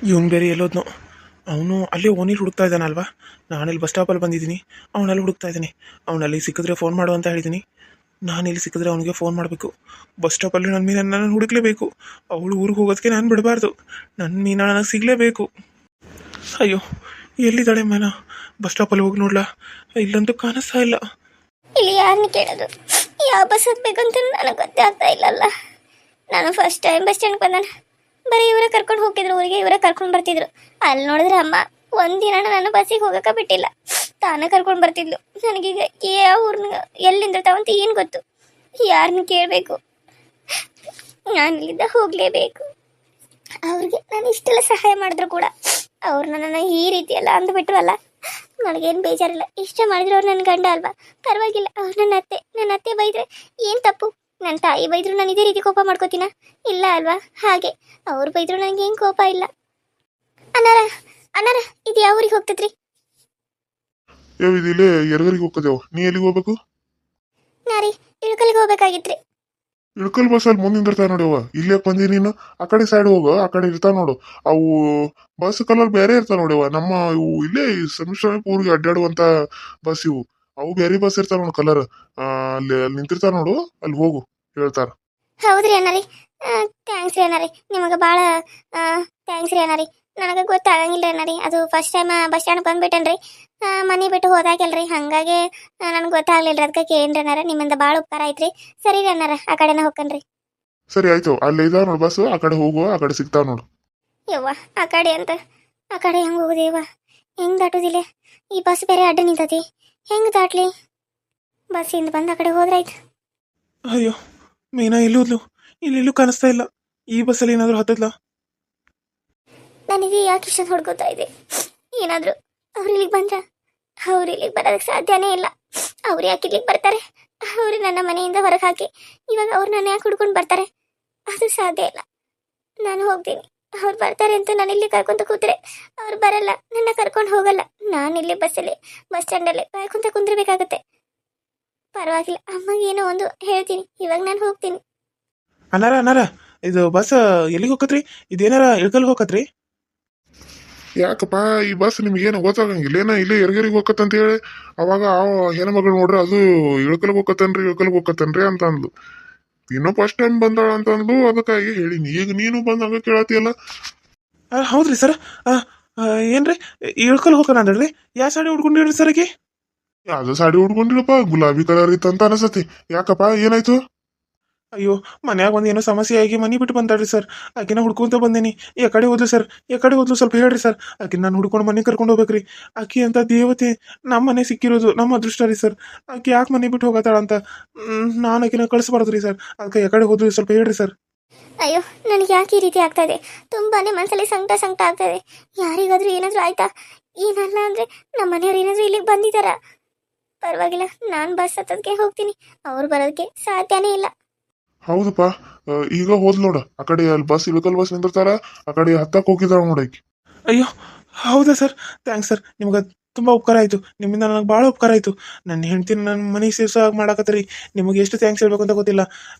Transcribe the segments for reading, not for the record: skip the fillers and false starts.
ಇವನು ಬೇರೆ ಎಲ್ಲೋದ್ನು. ಅವನು ಅಲ್ಲಿ ಓನಿಲ್ ಹುಡುಕ್ತಾ ಇದ್ದಾನಲ್ವಾ. ನಾನಿಲ್ಲಿ ಬಸ್ ಸ್ಟಾಪಲ್ಲಿ ಬಂದಿದ್ದೀನಿ, ಅವನಲ್ಲಿ ಹುಡುಕ್ತಾ ಇದ್ದೀನಿ. ಅವನಲ್ಲಿ ಸಿಕ್ಕಿದ್ರೆ ಫೋನ್ ಮಾಡು ಅಂತ ಹೇಳಿದ್ದೀನಿ. ನಾನಿಲ್ಲಿ ಸಿಕ್ಕಿದ್ರೆ ಅವನಿಗೆ ಫೋನ್ ಮಾಡಬೇಕು. ಬಸ್ ಸ್ಟಾಪಲ್ಲಿ ನನ್ನ ಮೀನ ನಾನು ಹುಡುಕ್ಲೇಬೇಕು. ಅವಳು ಊರಿಗೆ ಹೋಗೋದಕ್ಕೆ ನಾನು ಬಿಡಬಾರ್ದು. ನನ್ನ ಮೀನ ನನಗೆ ಸಿಗಲೇಬೇಕು. ಅಯ್ಯೋ, ಎಲ್ಲಿದ್ದಾಳೆ ಮೀನ? ಬಸ್ ಸ್ಟಾಪಲ್ಲಿ ಹೋಗಿ ನೋಡ್ಲಾ? ಇಲ್ಲಂತೂ ಕಾಣಿಸ್ತಾ ಇಲ್ಲ. ಇಲ್ಲಿ ಯಾರನ್ನ ಕೇಳೋದು, ಯಾವ ಬಸ್ ಹತ್ಬೇಕಂತ ನನಗೆ ಗೊತ್ತೇ ಆಗ್ತಾ ಇಲ್ಲಲ್ಲ. ನಾನು ಫಸ್ಟ್ ಟೈಮ್ ಬಸ್ ಸ್ಟ್ಯಾಂಡ್ಗೆ ಬಂದಾನ, ಬರೀ ಇವರೇ ಕರ್ಕೊಂಡು ಹೋಗಿದ್ರು ಊರಿಗೆ, ಇವರೇ ಕರ್ಕೊಂಡು ಬರ್ತಿದ್ರು. ಅಲ್ಲಿ ನೋಡಿದ್ರೆ ಅಮ್ಮ ಒಂದಿನ ನಾನು ಬಸ್ಸಿಗೆ ಹೋಗಕ್ಕೆ ಬಿಟ್ಟಿಲ್ಲ, ತಾನೇ ಕರ್ಕೊಂಡು ಬರ್ತಿದ್ಲು. ನನಗೀಗ ಯಾವ ಊರ್ನ ಎಲ್ಲಿಂದ ತಾವಂತ ಏನು ಗೊತ್ತು? ಯಾರನ್ನ ಕೇಳಬೇಕು? ನಾನು ಇಲ್ಲಿಂದ ಹೋಗಲೇಬೇಕು. ಅವ್ರಿಗೆ ನಾನು ಇಷ್ಟೆಲ್ಲ ಸಹಾಯ ಮಾಡಿದ್ರು ಕೂಡ ಅವ್ರು ನನ್ನನ್ನು ಈ ರೀತಿ ಎಲ್ಲ ಅಂದುಬಿಟ್ರಲ್ಲ, ನನಗೇನು ಬೇಜಾರಿಲ್ಲ. ಇಷ್ಟ ಮಾಡಿದ್ರು ಅವ್ರು ನನ್ನ ಗಂಡ ಅಲ್ವಾ, ಪರವಾಗಿಲ್ಲ. ಅವ್ರು ನನ್ನ ಅತ್ತೆ ಬೈದ್ರೆ ಏನು ತಪ್ಪು? ನನ್ನ ತಾಯಿ ಬೈದ್ರು ನಾನು ಇದೇ ರೀತಿ ಕೋಪ ಮಾಡ್ಕೋತೀನ? ಇಲ್ಲ ಅಲ್ವಾ? ಹಾಗೆ ಅವ್ರು ಬೈದ್ರು ನನಗೇನು ಕೋಪ ಇಲ್ಲ. ಅನ್ನಾರ ಅನ್ನಾರ, ಇದು ಯಾವ ಊರಿಗೆ ಹೋಗ್ತದ್ರಿ? ಇಲ್ಲೇ ಎರಗರಿಗೆ ಹೋಗ್ತದೇವ. ನೀ ಎಲ್ಲಿಗೆ ಹೋಗ್ಬೇಕು? ನಾರಿ ಇಳ್ಕಲ್ಗೆ ಹೋಗ್ಬೇಕಾಗಿತ್ರಿ. ಇಳ್ಕಲ್ ಬಸ್ ಅಲ್ಲಿ ಮುಂದಿನ ಇರ್ತಾವ ನೋಡವ. ಇಲ್ಲೇ ಬಂದಿ ನೀನು ಆ ಕಡೆ ಸೈಡ್ ಹೋಗು, ಆ ಕಡೆ ಇರ್ತಾವ ನೋಡು. ಅವು ಬಸ್ ಕಲರ್ ಬೇರೆ ಇರ್ತಾವ ನೋಡವ. ನಮ್ಮ ಇವು ಇಲ್ಲೇ ಸಮೀಪ ಊರಿಗೆ ಅಡ್ಡಾಡುವಂತ ಬಸ್ ಇವು. ಅವು ಬೇರೆ ಬಸ್ ಇರ್ತಾವ ನೋಡು ಕಲರ್. ಅಲ್ಲಿ ನಿಂತಿರ್ತಾವ ನೋಡು, ಅಲ್ಲಿ ಹೋಗು, ಹೇಳ್ತಾರ. ಹೌದ್ರಿ ಅಣ್ಣಾರಿ, ಥ್ಯಾಂಕ್ಸ್ ರೀ ಅಣ್ಣಾರಿ, ನಿಮಗೆ ಭಾಳ ಥ್ಯಾಂಕ್ಸ್ ರೀ ಅಣ್ಣಾರಿ. ನನಗೆ ಗೊತ್ತಾಗಂಗಿಲ್ಲ ಅಣ್ಣಾರಿ, ಅದು ಫಸ್ಟ್ ಟೈಮ್ ಬಸ್ ಸ್ಟ್ಯಾಂಡ್ ಬಂದ್ಬಿಟ್ಟೇನ್ರಿ. ಮನೆ ಬಿಟ್ಟು ಹೋದಾಗಲ್ರಿ, ಹಾಗಾಗಿ ನನಗೆ ಗೊತ್ತಾಗ್ಲಿಲ್ಲ. ಅದಕ್ಕೆ ಕೇಳ್ರಿ ಅಣ್ಣಾರ, ನಿಮ್ಮಿಂದ ಭಾಳ ಉಪಕಾರ ಐತ್ರಿ. ಸರಿ ರೀ ಅಣ್ಣಾರ, ಆ ಕಡೆನ ಹೋಗ್ಕನ್ರಿ. ಸರಿ ಆಯ್ತು, ಅಲ್ಲಿ ಇದಾವ ನೋಡು ಬಸ್, ಆ ಕಡೆ ಹೋಗು, ಆ ಕಡೆ ಸಿಗ್ತಾವ ನೋಡು. ಯವ್ವ, ಆ ಕಡೆ ಅಂತ ಆ ಕಡೆ ಹೆಂಗೆ ಹೋಗುದೇವ? ಹೆಂಗೆ ದಾಟುದಿಲ್ಲ? ಈ ಬಸ್ ಬೇರೆ ಅಡ್ಡ ನಿಂತತಿ, ಹೆಂಗೆ ದಾಟ್ಲಿ? ಬಸ್ಸಿಂದ ಬಂದು ಆ ಕಡೆ ಹೋದ್ರಾಯ್ತು. ಅಯ್ಯೋ, ಮೀನಾ ಎಲ್ಲೋದ್ಲು? ಇಲ್ಲೆಲ್ಲೂ ಕಾಣಿಸ್ತಾ ಇಲ್ಲ. ಈ ಬಸ್ಸಲ್ಲಿ ಏನಾದರೂ ಹತ್ತದ್ಲಾ? ನನಗೆ ಯಾಕೆ ಇಷ್ಟೊಂದು ಹೊಡ್ಕೋತಾ ಇದೆ? ಏನಾದರೂ ಅವ್ರು ಇಲ್ಲಿಗೆ ಬಂದ್ರ? ಅವ್ರು ಇಲ್ಲಿಗೆ ಬರೋದಕ್ಕೆ ಸಾಧ್ಯನೇ ಇಲ್ಲ. ಅವ್ರು ಯಾಕೆ ಇಲ್ಲಿಗೆ ಬರ್ತಾರೆ? ಅವರು ನನ್ನ ಮನೆಯಿಂದ ಹೊರಗೆ ಹಾಕಿ ಇವಾಗ ಅವ್ರು ನನ್ನ ಯಾಕೆ ಹುಡ್ಕೊಂಡು ಬರ್ತಾರೆ? ಅದು ಸಾಧ್ಯ ಇಲ್ಲ. ನಾನು ಹೋಗ್ತೀನಿ, ಅವ್ರು ಬರ್ತಾರೆ ಅಂತ ನಾನು ಇಲ್ಲಿ ಕರ್ಕೊಂತ ಕೂತ್ರೆ ಅವ್ರು ಬರಲ್ಲ, ನನ್ನ ಕರ್ಕೊಂಡು ಹೋಗಲ್ಲ. ನಾನು ಇಲ್ಲಿ ಬಸ್ಸಲ್ಲಿ ಬಸ್ ಸ್ಟ್ಯಾಂಡಲ್ಲಿ ಕಾಯ್ಕೊಂತ ಕುಂದಿರ್ಬೇಕಾಗತ್ತೆ. ಪರವಾಗಿಲ್ಲ, ಅಮ್ಮಗೆ ಏನೋ ಒಂದು ಹೇಳ್ತೀನಿ. ಇವಾಗ ನಾನು ಹೋಗ್ತೀನಿ. ಅನಾರ, ಇದು ಬಸ್ ಎಲ್ಲಿಗೆ ಹೋಗತ್ರಿ? ಇದೇನಾರ ಇಳ್ಕಲ್ ಹೋಗತ್ರಿ? ಯಾಕಪ್ಪ ಈ ಬಸ್ ನಿಮ್ಗೇನು ಗೊತ್ತಾಗಂಗಿಲ್ಲ ಏನ? ಇಲ್ಲೇ ಎರಗರಿಗೆ ಹೋಗತ್ತಂತ ಹೇಳಿ ಅವಾಗ ಆ ಹೆಣ್ಮಗಳು ನೋಡ್ರಿ, ಅದು ಇಳ್ಕಲ್ಗೆ ಹೋಗತ್ತನ್ರಿ ಅಂತ ಅಂದ್ಲು. ಇನ್ನೂ ಫಸ್ಟ್ ಟೈಮ್ ಬಂದಾಳ ಅಂತ ಅಂದ್ಲು, ಅದಕ್ಕಾಗಿ ಹೇಳಿನಿ. ಈಗ ನೀನು ಬಂದಾಗ ಕೇಳತಿಯಲ್ಲ. ಹೌದ್ರಿ ಸರ್. ಏನ್ರಿ ಇಳ್ಕಲ್ ಹೋಗೋಣ? ಯಾವ ಸಾಡಿ ಉಡ್ಕೊಂಡಿರಿ ಸರ್ ಆಕಿ? ಯಾವ್ದು ಸಾಡಿ ಉಡ್ಕೊಂಡಿರಪ್ಪ, ಗುಲಾಬಿ ಕಲರ್ ಇತ್ತಂತ ಅನಸತಿ. ಯಾಕಪ್ಪ ಏನಾಯ್ತು? ಅಯ್ಯೋ, ಮನ್ಯಾಗ ಒಂದು ಏನೋ ಸಮಸ್ಯೆ ಆಗಿ ಮನೆ ಬಿಟ್ಟು ಬಂದಾಡ್ರಿ ಸರ್. ಆಕಿನ ಹುಡ್ಕೊಂತ ಬಂದೇನಿ. ಕಡೆ ಹೋದ್ಲು ಸರ್? ಕಡೆ ಹೋದ್ಲು ಸ್ವಲ್ಪ ಹೇಳ್ರಿ ಸರ್. ಆಕಿನ ನಾನು ಹುಡ್ಕೊಂಡು ಮನೆ ಕರ್ಕೊಂಡು ಹೋಗ್ಬೇಕ್ರಿ. ಆಕಿ ಅಂತ ದೇವತೆ ನಮ್ಮ ಮನೆ ಸಿಕ್ಕಿರೋದು ನಮ್ಮ ಅದೃಷ್ಟ ರೀ ಸರ್. ಆಕಿ ಯಾಕೆ ಮನೆ ಬಿಟ್ಟು ಹೋಗತ್ತಾಳ ಅಂತ ನಾನು ಆಕಿನ ಕಳಿಸ್ಬಾರ್ದು ರೀ ಸರ್. ಅದಕ್ಕೆ ಕಡೆ ಹೋದ್ಲು ಸ್ವಲ್ಪ ಹೇಳ್ರಿ ಸರ್. ಅಯ್ಯೋ, ನನಗೆ ಯಾಕೆ ಈ ರೀತಿ ಆಗ್ತಾ ಇದೆ? ತುಂಬಾನೇ ಮನಸ್ಸಲ್ಲಿ ಸಂಕಟ ಆಗ್ತಾ ಇದೆ. ಯಾರಿಗಾದ್ರೂ ಏನಾದರೂ ಆಯ್ತಾ? ಏನಲ್ಲ ಅಂದ್ರೆ ನಮ್ಮ ಮನೆಯವ್ರು ಏನಾದರೂ ಇಲ್ಲಿಗೆ ಬಂದಿದ್ದಾರಾ? ಪರವಾಗಿಲ್ಲ, ನಾನು ಬಸ್ ಹತ್ತೋದಕ್ಕೆ ಹೋಗ್ತೀನಿ. ಅವ್ರು ಬರೋದಕ್ಕೆ ಸಾಧ್ಯನೇ ಇಲ್ಲ. ಹೌದಪ್ಪ, ಈಗ ಹೋದ್ ನೋಡ ಆ ಕಡೆ. ಅಲ್ಲಿ ಬಸ್ ಇಳಕಲ್ ಬಸ್ ನಿಂದಿರ್ತಾರ, ಆ ಕಡೆ ಹತ್ತಕ್ ಹೋಗಿದಾಳ ನೋಡಕಿ. ಅಯ್ಯೋ, ಹೌದಾ ಸರ್? ಥ್ಯಾಂಕ್ಸ್ ಸರ್, ನಿಮ್ಗೆ ತುಂಬ ಉಪಕಾರ ಆಯಿತು. ನಿಮ್ಮಿಂದ ನನಗೆ ಭಾಳ ಉಪಕಾರ ಆಯಿತು. ನನ್ನ ಹೆಂಡ್ತಿನ ನನ್ನ ಮನೆಗೆ ಸೇರ್ಸೋಕೆ ಮಾಡಾಕತ್ತೀರಿ. ನಿಮಗೆ ಎಷ್ಟು ಥ್ಯಾಂಕ್ಸ್ ಹೇಳ್ಬೇಕು ಅಂತ ಗೊತ್ತಿಲ್ಲ.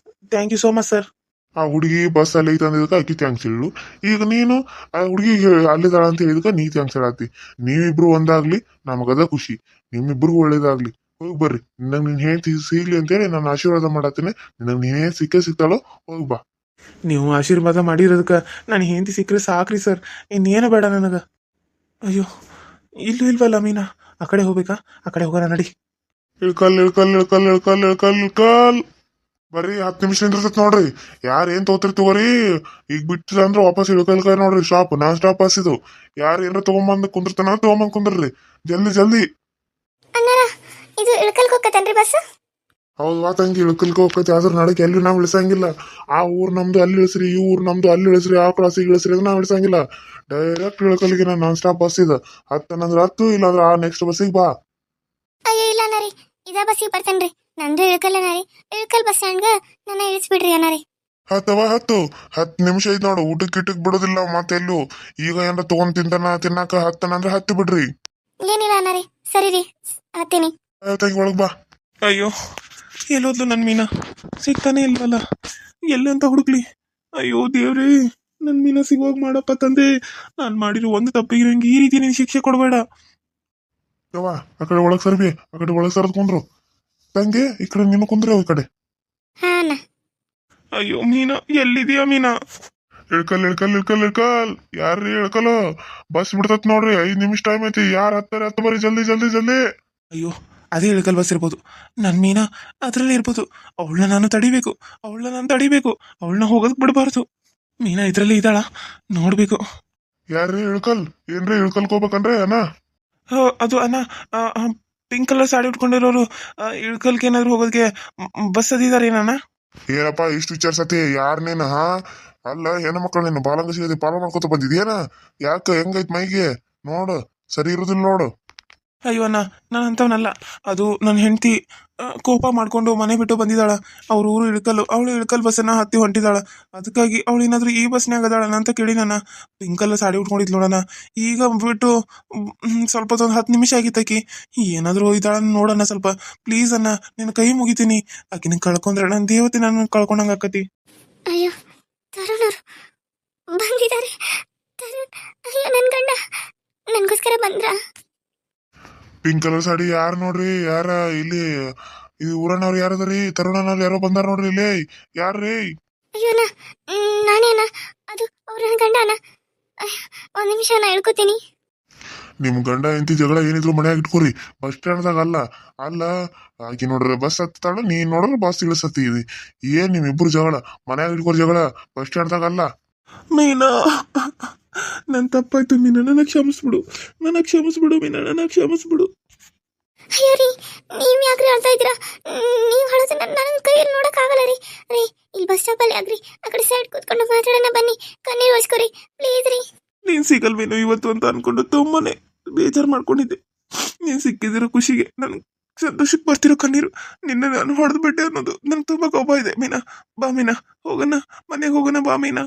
Thank you so much sir. ಆ ಹುಡುಗಿ ಬಸ್ ಅಲ್ಲಿ ತಂದಿದ್ದಕ್ಕೆ ಆಕಿ ಥ್ಯಾಂಕ್ಸ್ ಹೇಳು. ಈಗ ನೀನು ಆ ಹುಡುಗಿ ಅಲ್ಲಿದಾಳ ಅಂತ ಹೇಳಿದಕ್ಕೆ ನೀ ಥ್ಯಾಂಕ್ಸ್ ಹೇಳತ್ತಿ. ನೀವಿಬ್ರು ಒಂದಾಗ್ಲಿ, ನಮಗದ ಖುಷಿ. ನಿಮ್ಮಿಬ್ರಿಗೂ ಒಳ್ಳೇದಾಗ್ಲಿ. ಹೋಗಿ ಬರ್ರಿ. ನಿನಗೆ ನಿನ್ ಹೇಳ್ತಿ ಸಿಗ್ಲಿ ಅಂತೇಳಿ ನಾನು ಆಶೀರ್ವಾದ ಮಾಡತ್ತೀನಿ. ನಿನಗೆ ನೀನೇನ್ ಸಿಕ್ತಾಳೋ ಹೋಗಿ ಬಾ. ನೀವು ಆಶೀರ್ವಾದ ಮಾಡಿರೋದಕ್ಕೆ ನಾನು ಹೆಂಡತಿ ಸಿಕ್ಕರೆ ಸಾಕ್ರಿ ಸರ್. ಇನ್ನೇನು ಬೇಡ ನನಗೆ. ಅಯ್ಯೋ, ಇಲ್ಲೂ ಇಲ್ವಲ್ಲ ಮೀನಾ? ಆ ಕಡೆ ಹೋಗ್ಬೇಕಾ? ಆ ಕಡೆ ಹೋಗೋಣ ನಡಿ. ಇಳ್ಕಲ್ ಬರ್ರಿ. 10 ನಿಮಿಷ ನಿಂದಿರ್ತೈತ್ ನೋಡ್ರಿ. ಯಾರೇನ್ ತಗೋತಿರ್ ತಗೋರಿ. ಈಗ ಬಿಟ್ಟಿಲ್ಲ ಅಂದ್ರೆ ವಾಪಸ್ ಇಳ್ಕಲ್ ನೋಡ್ರಿ. ಶಾಪ್ ನಾನ್ ಸ್ಟಾಪ್ ಬಸ್ ಇದು. ಯಾರು ಏನಾರ ತಗೊಂಬಂದ್ ಕುಂದಿರ್ತಾನ ತಗೊಂಬಂದ್ ಕುಂದ್ರಿ. ಜಲ್ದಿ. ಅಣ್ಣಾರ, ಇದು ಇಳ್ಕಲ್ಗೆ ಹೋಗತ್ತನ್ರಿ ಬಸ್? ಹೌದು ತಂಗಿ, ಇಳ್ಕಲ್ಗೆ ಹೋಗ್ತೈತಿ. ಆದ್ರೆ ನಡಕ್ಕೆ ಎಲ್ಲಿ ನಾವು ಇಳಿಸಂಗಿಲ್ಲ. ಆ ಊರ್ ನಮ್ದು ಅಲ್ಲಿ ಇಳಿಸ್ರಿ, ಈ ಊರ್ ನಮ್ದು ಅಲ್ಲಿ ಇಳಿಸ್ರಿ, ಆ ಕ್ಲಾಸಿಗೆ ಇಳಿಸ್ರಿ ಅದು ನಾವು ಇಳಿಸಂಗಿಲ್ಲ. ಡೈರೆಕ್ಟ್ ಇಳ್ಕಲ್ಗೆ ನಾನ್ ಸ್ಟಾಪ್ ಬಸ್ ಇದು. 10 ಇಲ್ಲಾಂದ್ರೆ ಆ ನೆಕ್ಸ್ಟ್ ಬಸ್ಸಿಗೆ ಬಾ. ಅಯ್ಯೋ ಇಲ್ಲ ಅಣ್ಣಾರಿ, ಇದೇ ಬಸ್ಸಿಗೆ ಬರ್ತೇನ್ರಿ. ನಂದು ಇಳ್ಕಲ್ ಅಣ್ಣಾರಿ. ಇಳ್ಕಲ್ ಬಸ್ ಸ್ಟ್ಯಾಂಡ್ಗೆ ನನ್ನ ಇಳಿಸ್ಬಿಡ್ರಿ ಅಣ್ಣಾರಿ. ಹತ್ತವ 10 ನಿಮಿಷ ಐತ್ ನೋಡು. ಊಟಕ್ಕೆ ಬಿಡೋದಿಲ್ಲ ಮತ್ತೆ ಎಲ್ಲೂ. ಈಗ ಏನಾರ ತಗೊಂಡ್ ತಿನ್ನಾಕ ಹತ್ತನಂದ್ರೆ ಹತ್ತಿ ಬಿಡ್ರಿ. ಏನಿಲ್ಲ ಅಣ್ಣಾರಿ, ಸರಿ ರೀ, ಹತ್ತೀನಿ. ತಂಗಿ ಒಳಗ್ ಬಾ. ಅಯ್ಯೋ, ಎಲ್ಲೋದ್ಲು ನನ್ನ ಮೀನಾ? ಸಿಗ್ತಾನೆ ಇಲ್ವಲ್ಲ, ಎಲ್ಲಿ ಅಂತ ಹುಡುಕ್ಲಿ? ಅಯ್ಯೋ ದೇವ್ರೇ. ನನ್ನ ಮೀನ ಸಿಗುವಾಗ ಮಾಡಪ್ಪ ತಂದೆ. ನಾನು ಮಾಡಿರೋ ಒಂದು ತಪ್ಪಿಗೆ ನಂಗೆ ಈ ರೀತಿ ನೀನು ಶಿಕ್ಷೆ ಕೊಡಬೇಡ. ಯವ್ವ ಆ ಕಡೆ ಒಳಗ್ ಸರ್ಬಿ, ಆ ಕಡೆ ಒಳಗ್ ಸರ್ದ್ ಕುಂದ್ರು. ತಂಗೆ ಈ ಕಡೆ ನೀನು ಕುಂದ್ರೆ ಈ ಕಡೆ. ಹಾ ಅಣ್ಣ. ಅಯ್ಯೋ ಮೀನಾ, ಎಲ್ಲಿದೆಯಾ ಮೀನಾ? ಇಳ್ಕಲ್ ಇಳ್ಕಲ್ ಇಳ್ಕಲ್ ಇಳ್ಕಲ್. ಯಾರ್ರೀ ಇಳ್ಕಲು? ಬಸ್ ಬಿಡ್ತತ್ ನೋಡ್ರಿ, 5 ನಿಮಿಷ ಟೈಮ್ ಐತಿ. ಯಾರು ಹತ್ತಾರೆ ಹತ್ತ ಬರ್ರಿ, ಜಲ್ದಿ ಜಲ್ದಿ ಜಲ್ದಿ. ಅಯ್ಯೋ, ಅದೇ ಇಳಕಲ್ ಬಸ್ ಇರ್ಬೋದು. ನನ್ನ ಮೀನಾ ಅದರಲ್ಲಿ ಇರ್ಬೋದು. ಅವಳನ್ನ ನಾನು ತಡಿಬೇಕು, ಅವಳನ್ನ ಹೋಗೋದಕ್ಕೆ ಬಿಡಬಾರ್ದು. ಮೀನಾ ಇದರಲ್ಲಿ ಇದ್ದಾಳ, ನೋಡ್ಬೇಕು. ಯಾರ್ರೀ ಇಳ್ಕಲ್? ಏನ್ರಿ ಇಳ್ಕಲ್ಕೋಬೇಕನ್ರಿ ಅಣ್ಣ? ಅದು ಅಣ್ಣ, ಪಿಂಕ್ ಕಲರ್ ಸಾಡಿ ಉಟ್ಕೊಂಡಿರೋರು ಇಳ್ಕಲ್ಗೆ ಏನಾದ್ರು ಹೋಗೋದಕ್ಕೆ ಬಸ್ ಅದಿದ್ದಾರೆ ಏನಣ್ಣ? ಏನಪ್ಪಾ ಇಷ್ಟು ವಿಚಾರ್ಸತಿ? ಯಾರ್ ನೀನ್? ಹಾ ಅಲ್ಲ, ಹೆಣ್ಣು ಮಕ್ಕಳು ನೀನು ಬಾಲಂಗ ಸಿಗದಿ ಪಾಲ ಮಾಡ್ಕೊತ ಬಂದಿದ್ಯೇನ? ಯಾಕ ಹೆಂಗೈತ್ ಮೈಗೆ? ನೋಡು, ಸರಿ ಇರುದಿಲ್ಲ ನೋಡು. ಅಯ್ಯೋ ಅಣ್ಣ, ನಾನು ಅಂಥವನಲ್ಲ. ಅದು ನನ್ನ ಹೆಂಡತಿ ಕೋಪ ಮಾಡ್ಕೊಂಡು ಮನೆ ಬಿಟ್ಟು ಬಂದಿದ್ದಾಳ. ಅವ್ರ ಊರು ಇಳ್ಕಲ್ಲು, ಅವಳು ಇಳ್ಕಲ್ ಬಸ್ಸನ್ನ ಹತ್ತಿ ಹೊಂಟಿದ್ದಾಳ. ಅದಕ್ಕಾಗಿ ಅವಳು ಏನಾದರೂ ಈ ಬಸ್ನ್ಯಾಗ ಅದಾಳಣ್ಣ ಅಂತ ಕೇಳಿ ನನ್ನ ಪಿಂಕಲ್ಲ ಸಾಡಿ ಉಟ್ಕೊಂಡಿದ್ಲು ನೋಡೋಣ. ಈಗ ಬಿಟ್ಟು ಸ್ವಲ್ಪ ಹೊತ್ತು 10 ನಿಮಿಷ ಆಗಿತ್ತಕಿ ಏನಾದರೂ ಇದ್ದಾಳ ನೋಡೋಣ. ಸ್ವಲ್ಪ ಪ್ಲೀಸ್ ಅಣ್ಣ, ನಿನ್ನ ಕೈ ಮುಗಿತೀನಿ. ಆಕಿನ ಕಳ್ಕೊಂಡ್ರೆ ನನ್ನ ದೇವತೆ ನನ್ನ ಕಳ್ಕೊಂಡಂಗೆ ಆಕತಿ. ಅಯ್ಯೋ, ತರುಣ್ ಅವರು ಬಂದಿದ್ದಾರೆ. ತರುಣ್, ಅಯ್ಯೋ ನನ್ನ ಗಂಡ ನನಗೋಸ್ಕರ ಬಂದ್ರಾ? ಪಿಂಕ್ ಕಲರ್ ಸಾಡಿ ಯಾರು ನೋಡ್ರಿ? ಯಾರ ಇಲ್ಲಿ ಇದು ಊರನ್ನವ್ರು ಯಾರದ್ರಿ? ತರುಣನವ್ರು ಯಾರೋ ಬಂದಾರ ನೋಡ್ರಿ ಇಲ್ಲಿ. ಯಾರ್ರೀ? ಅಯ್ಯೋ ಅಣ್ಣ, ನಾನೇನ? ಅದು ಅವ್ರ ನನ್ನ ಗಂಡ ಅಣ್ಣ. ಒಂದು ನಿಮಿಷ ನಾ ಹೇಳ್ಕೊತೀನಿ. ನಿಮ್ ಗಂಡ ಎಂತಿ ಜಗಳ ಏನಿದ್ರು ಮನ್ಯಾಗ ಇಟ್ಕೋರಿ, ಬಸ್ ಸ್ಟ್ಯಾಂಡ್ದಾಗ ಅಲ್ಲ. ಅಲ್ಲ, ಆಕಿ ನೋಡ್ರಿ ಬಸ್ ಹತ್ತಾಳ, ನೀನ್ ನೋಡ್ರಿ ಬಸ್ ಇಳಿಸತ್ತೀವಿ. ಏನ್ ನಿಮ್ಮಿಬ್ರು ಜಗಳ ಮನ್ಯಾಗ ಇಟ್ಕೋರಿ, ಜಗಳ ಬಸ್ ಸ್ಟ್ಯಾಂಡ್ದಾಗ ಅಲ್ಲ. ಮೀನಾ, ನನ್ನ ತಪ್ಪಾಯ್ತು ಮೀನಾ, ನನಗೆ ಕ್ಷಮಿಸ್ಬಿಡು ಮೀನಾ, ನನಗೆ ಕ್ಷಮಿಸ್ಬಿಡು. ಅಯ್ಯೋ ರೀ, ನೀವು ಯಾಕ್ರಿ ಅಳ್ತಾ ಇದ್ದೀರಾ? ನೀವು ಹೇಳೋದು ನನ್ನ ಕೈಯಲ್ಲಿ ನೋಡೋಕ್ಕಾಗಲ್ಲ ರೀ. ರೀ, ಇಲ್ಲಿ ಬಸ್ ಸ್ಟಾಪಲ್ಲಿ ಆಗ್ರಿ, ಆ ಕಡೆ ಸೈಡ್ ಕೂತ್ಕೊಂಡು ಮಾತಾಡೋಣ ಬನ್ನಿ. ಕಣ್ಣೀರು ಒರೆಸ್ಕೊರಿ ಪ್ಲೀಸ್ ರೀ. ನೀನು ಸಿಗಲ್ವೇನೋ ಇವತ್ತು ಅಂತ ಅನ್ಕೊಂಡು ತುಂಬಾನೇ ಬೇಜಾರು ಮಾಡ್ಕೊಂಡಿದ್ದೆ. ನೀನು ಸಿಕ್ಕಿದಿರೋ ಖುಷಿಗೆ ನನಗೆ ಸಂತೋಷಕ್ಕೆ ಬರ್ತಿರೋ ಕಣ್ಣೀರು. ನಿನ್ನೆ ನಾನು ಹೊಡೆದು ಬಿಟ್ಟೆ ಅನ್ನೋದು ನಂಗೆ ತುಂಬ ಕೋಪ ಇದೆ. ಮೀನಾ ಬಾ, ಮೀನಾ ಹೋಗೋಣ, ಮನೆಗೆ ಹೋಗೋಣ ಬಾ ಮೀನಾ.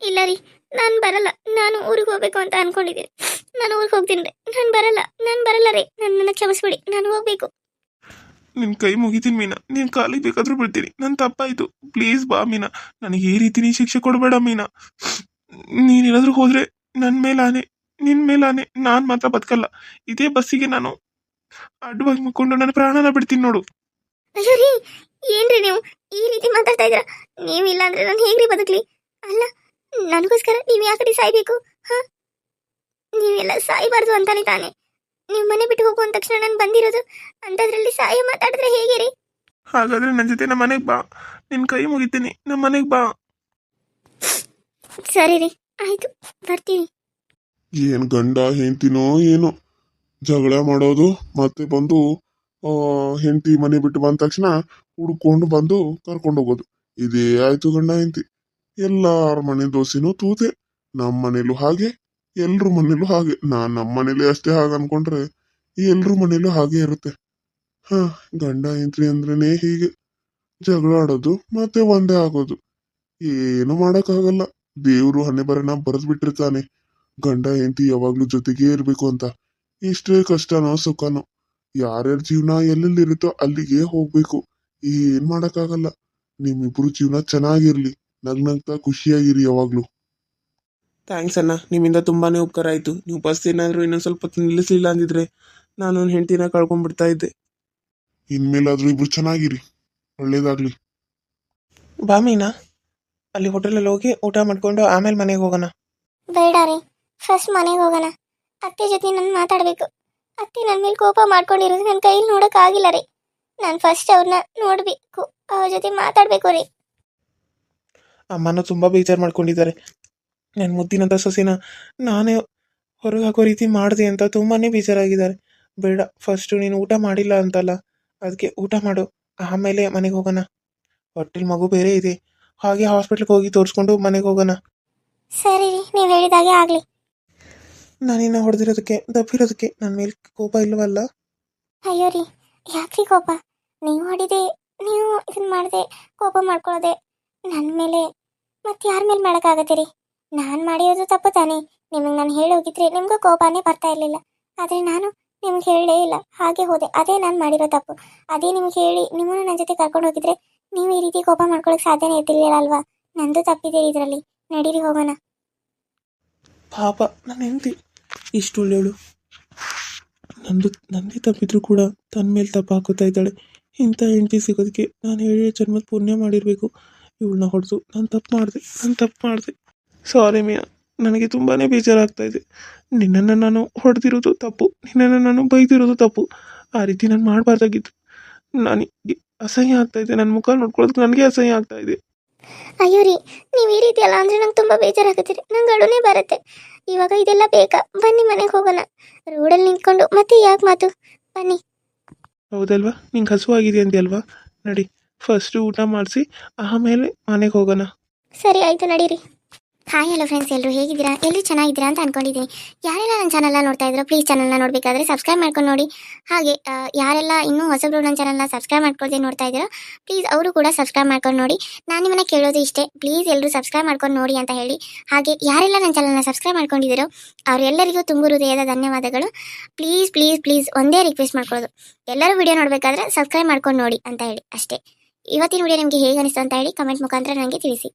ಇಲ್ಲ ರೀ, ನಾನು ಬರಲ್ಲ. ನಾನು ಊರಿಗೆ ಹೋಗ್ಬೇಕು ಅಂತ ಅನ್ಕೊಂಡಿದ್ದೀನಿ. ನಾನು ಊರಿಗೆ ಹೋಗ್ತೀನಿ ರೀ. ನಾನು ಬರಲ್ಲ ರೀ. ನನ್ನನ್ನು ಕ್ಷಮಿಸ್ಬಿಡಿ, ನಾನು ಹೋಗ್ಬೇಕು. ನಿನ್ನ ಕೈ ಮುಗಿತೀನಿ ಮೀನಾ, ನೀನು ಕಾಲಿಗೆ ಬೇಕಾದ್ರೂ ಬಿಡ್ತೀನಿ. ನನ್ನ ತಪ್ಪಾಯಿತು, ಪ್ಲೀಸ್ ಬಾ ಮೀನಾ. ನನಗೆ ಈ ರೀತಿ ನೀ ಶಿಕ್ಷೆ ಕೊಡಬೇಡ ಮೀನಾ. ನೀನೇನಾದರೂ ಹೋದರೆ ನನ್ನ ಮೇಲಾನೆ, ನಿನ್ನ ಮೇಲಾನೆ. ನಾನು ಮಾತ್ರ ಬದುಕಲ್ಲ. ಇದೇ ಬಸ್ಸಿಗೆ ನಾನು ಅಡ್ಡವಾಗಿ ಮುಕ್ಕೊಂಡು ನನ್ನ ಪ್ರಾಣನ ಬಿಡ್ತೀನಿ ನೋಡು. ಅಯ್ಯೋ ರೀ, ಏನ್ರಿ ನೀವು ಈ ರೀತಿ ಮಾತಾಡ್ತಾ ಇದ್ದೀರಾ? ನೀವಿಲ್ಲ ಅಂದ್ರೆ ನಾನು ಹೇಗ್ರಿ ಬದುಕಲಿ? ಅಲ್ಲ, ನನಗೋಸ್ಕರ ನೀವು ಯಾಕಡೆ ಸಾಯ್ಬೇಕು? ಹಾ, ನೀವೆಲ್ಲ ಸಾಯಬಾರ್ದು ಅಂತಾನೆ ತಾನೆ ನೀವು ಮನೆ ಬಿಟ್ಟು ಹೋಗೋ ಅಂದ ತಕ್ಷಣ ನಾನು ಬಂದಿರೋದು. ಅಂಥದ್ರಲ್ಲಿ ಸಾಯ ಮಾತಾಡಿದ್ರೆ ಹೇಗೆ ರೀ? ಹಾಗಾದ್ರೆ ನನ್ನ ಜೊತೆ ನಮ್ಮ ಮನೆಗೆ ಬಾ, ನಿನ್ನ ಕೈ ಮುಗಿತೀನಿ, ನಮ್ಮ ಮನೆಗೆ ಬಾ. ಸರಿ ರೀ, ಆಯ್ತು, ಬರ್ತೀನಿ. ಏನ್ ಗಂಡ ಹೆಂಡ್ತಿನೋ ಏನೋ ಜಗಳ ಮಾಡೋದು, ಮತ್ತೆ ಬಂದು ಹೆಂಡತಿ ಮನೆ ಬಿಟ್ಟು ಬಂದ ತಕ್ಷಣ ಹುಡ್ಕೊಂಡು ಬಂದು ಕರ್ಕೊಂಡು ಹೋಗೋದು. ಇದೇ ಆಯ್ತು ಗಂಡ ಹೆಂಡತಿ. ಎಲ್ಲಾರ ಮನೆ ದೋಸೆನೂ ತೂತೆ. ನಮ್ಮ ಮನೇಲೂ ಹಾಗೆ, ಎಲ್ರ ಮನೇಲೂ ಹಾಗೆ. ನಮ್ಮ ಮನೇಲಿ ಅಷ್ಟೇ ಹಾಗೆ ಅನ್ಕೊಂಡ್ರೆ ಎಲ್ರ ಮನೇಲೂ ಹಾಗೆ ಇರುತ್ತೆ. ಹ, ಗಂಡ ಹೆಂಡ್ತಿ ಅಂದ್ರೇನೆ ಹೀಗೆ, ಜಗಳ ಆಡೋದು ಮತ್ತೆ ಒಂದೇ ಆಗೋದು. ಏನು ಮಾಡಕ್ಕಾಗಲ್ಲ, ದೇವ್ರು ಹಣೆ ಬರನ ಬರೆದ್ ಬಿಟ್ಟಿರ್ತಾನೆ. ಗಂಡ ಹೆಂಡತಿ ಯಾವಾಗ್ಲೂ ಜೊತೆಗೇ ಇರ್ಬೇಕು ಅಂತ. ಎಷ್ಟೇ ಕಷ್ಟನೋ ಸುಖನೋ, ಯಾರ್ಯಾರ ಜೀವನ ಎಲ್ಲೆಲ್ಲಿರುತ್ತೋ ಅಲ್ಲಿಗೆ ಹೋಗ್ಬೇಕು. ಏನ್ ಮಾಡಕ್ಕಾಗಲ್ಲ. ನಿಮ್ಮಿಬ್ರು ಜೀವನ ಚೆನ್ನಾಗಿರ್ಲಿ, ನಗ್ನಗ್ತಾ ಖುಷಿಯಾಗಿರಿ ಯಾವಾಗ್ಲೂ. ಥ್ಯಾಂಕ್ಸ್ ಅಣ್ಣ, ನಿಮ್ಮಿಂದ ತುಂಬಾನೇ ಉಪಕಾರ ಆಯಿತು. ನೀವು ಬಸ್ ಏನಾದರೂ ಇನ್ನೊಂದು ಸ್ವಲ್ಪ ಹೊತ್ತು ನಿಲ್ಲಿಸಲಿಲ್ಲ ಅಂದಿದ್ರೆ ನಾನು ನನ್ನ ಹೆಂಡತಿನ ಕಳ್ಕೊಂಡ್ಬಿಡ್ತಾ ಇದ್ದೆ. ಇನ್ಮೇಲಾದ್ರೂ ಇಬ್ರು ಚೆನ್ನಾಗಿರಿ, ಒಳ್ಳೇದಾಗ್ಲಿ. ಬಾ ಮೀನಾ, ಅಲ್ಲಿ ಹೋಟೆಲಲ್ಲಿ ಹೋಗಿ ಊಟ ಮಾಡ್ಕೊಂಡು ಆಮೇಲೆ ಮನೆಗೆ ಹೋಗೋಣ. ಬೇಡ ರೀ, ಫಸ್ಟ್ ಮನೆಗೆ ಹೋಗೋಣ. ಅತ್ತೆ ಜೊತೆ ನಾನು ಮಾತಾಡಬೇಕು. ಅತ್ತೆ ನನ್ನ ಮೇಲೆ ಕೋಪ ಮಾಡ್ಕೊಂಡಿರೋದು ನನ್ನ ಕೈಯಲ್ಲಿ ನೋಡೋಕ್ಕಾಗಿಲ್ಲ ರೀ. ನಾನು ಫಸ್ಟ್ ಅವ್ರನ್ನ ನೋಡಬೇಕು, ಅವ್ರ ಜೊತೆ ಮಾತಾಡಬೇಕು ರೀ. ಅಮ್ಮನೂ ತುಂಬ ಬೇಜಾರು ಮಾಡ್ಕೊಂಡಿದ್ದಾರೆ. ನನ್ನ ಮುದ್ದಿನಂಥ ಸೊಸೆನ ನಾನೇ ಹೊರಗೆ ಹಾಕೋ ರೀತಿ ಮಾಡಿದೆ ಅಂತ ತುಂಬಾ ಬೇಜಾರಾಗಿದ್ದಾರೆ. ಬೇಡ, ಫಸ್ಟು ನೀನು ಊಟ ಮಾಡಿಲ್ಲ ಅಂತಲ್ಲ, ಅದಕ್ಕೆ ಊಟ ಮಾಡು, ಆಮೇಲೆ ಮನೆಗೆ ಹೋಗೋಣ. ಹೊಟ್ಟೆಲಿ ಮಗು ಬೇರೆ ಇದೆ, ಹಾಗೆ ಹಾಸ್ಪಿಟ್ಲಿಗೆ ಹೋಗಿ ತೋರಿಸ್ಕೊಂಡು ಮನೆಗೆ ಹೋಗೋಣ. ಸರಿ ರೀ, ನೀವು ಹೇಳಿದಾಗೆ ಆಗಲಿ. ನಾನಿನ್ನ ಹೊಡೆದಿರೋದಕ್ಕೆ ದಬ್ಬಿರೋದಕ್ಕೆ ನನ್ನ ಮೇಲೆ ಕೋಪ ಇಲ್ಲವಲ್ಲ? ಅಯ್ಯೋ ರೀ, ಯಾಕ್ರಿ ಕೋಪ? ನೀವು ಹೊಡಿದೆ, ನೀವು ಇದನ್ನ ಮಾಡಿದೆ, ಕೋಪ ಮಾಡ್ಕೊಳ್ಳೋದೆ ನನ್ನ ಮೇಲೆ, ಮತ್ತೆ ಯಾರ ಮೇಲೆ ಮಾಡೋಕ್ಕಾಗತ್ತೆ ರೀ? ನಾನು ಮಾಡಿರೋದು ತಪ್ಪು ತಾನೇ. ನಿಮಗೆ ನಾನು ಹೇಳಿ ಹೋಗಿದ್ರೆ ನಿಮ್ಗೆ ಕೋಪನೇ ಬರ್ತಾ ಇರಲಿಲ್ಲ. ಆದರೆ ನಾನು ನಿಮ್ಗೆ ಹೇಳಲೇ ಇಲ್ಲ, ಹಾಗೆ ಹೋದೆ. ಅದೇ ನಾನು ಮಾಡಿರೋ ತಪ್ಪು. ಅದೇ ನಿಮ್ಗೆ ಹೇಳಿ ನಿಮ್ಮನ್ನು ನನ್ನ ಜೊತೆ ಕರ್ಕೊಂಡು ಹೋಗಿದ್ರೆ ನೀವು ಈ ರೀತಿ ಕೋಪ ಮಾಡ್ಕೊಳ್ಳೋಕೆ ಸಾಧ್ಯನೇ ಇರ್ತಿರ್ಲಿಲ್ಲ ಅಲ್ವಾ? ನಂದು ತಪ್ಪಿದೆ ಇದರಲ್ಲಿ. ನಡೀರಿ ಹೋಗೋಣ. ಪಾಪ ನನ್ನ ಹೆಂಡತಿ ಇಷ್ಟು ಒಳ್ಳೆಯವಳು. ನಂದೇ ತಪ್ಪಿದ್ರು ಕೂಡ ತನ್ನ ಮೇಲೆ ತಪ್ಪು ಹಾಕೋತಾ ಇದ್ದಾಳೆ. ಇಂಥ ಹೆಂಡತಿ ಸಿಗೋದಕ್ಕೆ ನಾನು 7 ಜನ್ಮದ ಪುಣ್ಯ ಮಾಡಿರಬೇಕು. ಇವಳನ್ನ ಹೊಡೆದು ನಾನು ತಪ್ಪು ಮಾಡಿದೆ. ಸಾರಿ ಮಿಯಾ, ನನಗೆ ತುಂಬಾ ಬೇಜಾರಾಗ್ತಾ ಇದೆ. ನಿನ್ನನ್ನು ನಾನು ಹೊಡೆದಿರೋದು ತಪ್ಪು, ನಿನ್ನನ್ನು ನಾನು ಬೈದಿರೋದು ತಪ್ಪು. ಆ ರೀತಿ ನಾನು ಮಾಡಬಾರ್ದಾಗಿತ್ತು. ನನಗೆ ಅಸಹ್ಯ ಆಗ್ತಾ ಇದೆ, ನನ್ನ ಮುಖ ನೋಡ್ಕೊಳ್ಳೋದಕ್ಕೆ ನನಗೆ ಅಸಹ್ಯ ಆಗ್ತಾ ಇದೆ. ಅಯ್ಯೋ ರೀ, ನೀವು ಈ ರೀತಿ ಅಲ್ಲ ಅಂದರೆ ನಂಗೆ ತುಂಬ ಬೇಜಾರಾಗುತ್ತೀರಿ. ನಂಗೆ ಅಳುನೇ ಬರುತ್ತೆ. ಇವಾಗ ಇದೆಲ್ಲ ಬೇಕಾ? ಬನ್ನಿ ಮನೆಗೆ ಹೋಗೋಣ. ರೋಡಲ್ಲಿ ನಿಂತ್ಕೊಂಡು ಮತ್ತೆ ಯಾಕೆ ಮಾತು? ಬನ್ನಿ. ಹೌದಲ್ವಾ, ನಿಂಗೆ ಹಸುವಾಗಿದೆ ಅಂದ್ಯಲ್ವಾ? ನಡಿ, ಫಸ್ಟು ಊಟ ಮಾಡಿಸಿ ಆಮೇಲೆ ಮನೆಗೆ ಹೋಗೋಣ. ಸರಿ ಆಯಿತು, ನಡೀರಿ. ಹಾಯ್ ಹಲೋ ಫ್ರೆಂಡ್ಸ್, ಎಲ್ಲರೂ ಹೇಗಿದ್ದೀರಾ? ಎಲ್ಲರೂ ಚೆನ್ನಾಗಿದ್ದೀರಾ ಅಂತ ಅನ್ಕೊಂಡಿದ್ದೀನಿ. ಯಾರೆಲ್ಲ ನನ್ನ ಚಾನಲ್ನ ನೋಡ್ತಾ ಇದ್ರು ಪ್ಲೀಸ್ ಚಾನಲ್ನ ನೋಡಬೇಕಾದ್ರೆ ಸಬ್ಸ್ಕ್ರೈಬ್ ಮಾಡ್ಕೊಂಡು ನೋಡಿ. ಹಾಗೆ ಯಾರೆಲ್ಲ ಇನ್ನೂ ಹೊಸಬ್ರು ನನ್ನ ಚಾನಲ್ನ ಸಬ್ಸ್ಕ್ರೈಬ್ ಮಾಡ್ಕೊಳ್ದೆ ನೋಡ್ತಾ ಇದ್ದೀರೋ ಪ್ಲೀಸ್ ಅವರು ಕೂಡ ಸಬ್ಸ್ಕ್ರೈಬ್ ಮಾಡ್ಕೊಂಡು ನೋಡಿ. ನಾನು ನಿಮ್ಮನ್ನ ಕೇಳೋದು ಇಷ್ಟೇ, ಪ್ಲೀಸ್ ಎಲ್ಲರೂ ಸಬ್ಸ್ಕ್ರೈಬ್ ಮಾಡ್ಕೊಂಡು ನೋಡಿ ಅಂತ ಹೇಳಿ. ಹಾಗೆ ಯಾರೆಲ್ಲ ನನ್ನ ಚಾನಲ್ನ ಸಬ್ಸ್ಕ್ರೈಬ್ ಮಾಡ್ಕೊಂಡಿದ್ದೀರೋ ಅವರೆಲ್ಲರಿಗೂ ತುಂಬ ಹೃದಯದ ಧನ್ಯವಾದಗಳು. ಪ್ಲೀಸ್ ಪ್ಲೀಸ್ ಪ್ಲೀಸ್ ಒಂದೇ ರಿಕ್ವೆಸ್ಟ್ ಮಾಡ್ಕೊಳ್ಳೋದು, ಎಲ್ಲರೂ ವಿಡಿಯೋ ನೋಡಬೇಕಾದ್ರೆ ಸಬ್ಸ್ಕ್ರೈಬ್ ಮಾಡ್ಕೊಂಡು ನೋಡಿ ಅಂತ ಹೇಳಿ ಅಷ್ಟೇ. ಇವತ್ತಿನ ವಿಡಿಯೋ ನಿಮಗೆ ಹೇಗೆ ಅನಿಸ್ತು ಅಂತ ಹೇಳಿ ಕಮೆಂಟ್ ಮುಖಾಂತರ ನನಗೆ ತಿಳಿಸಿ.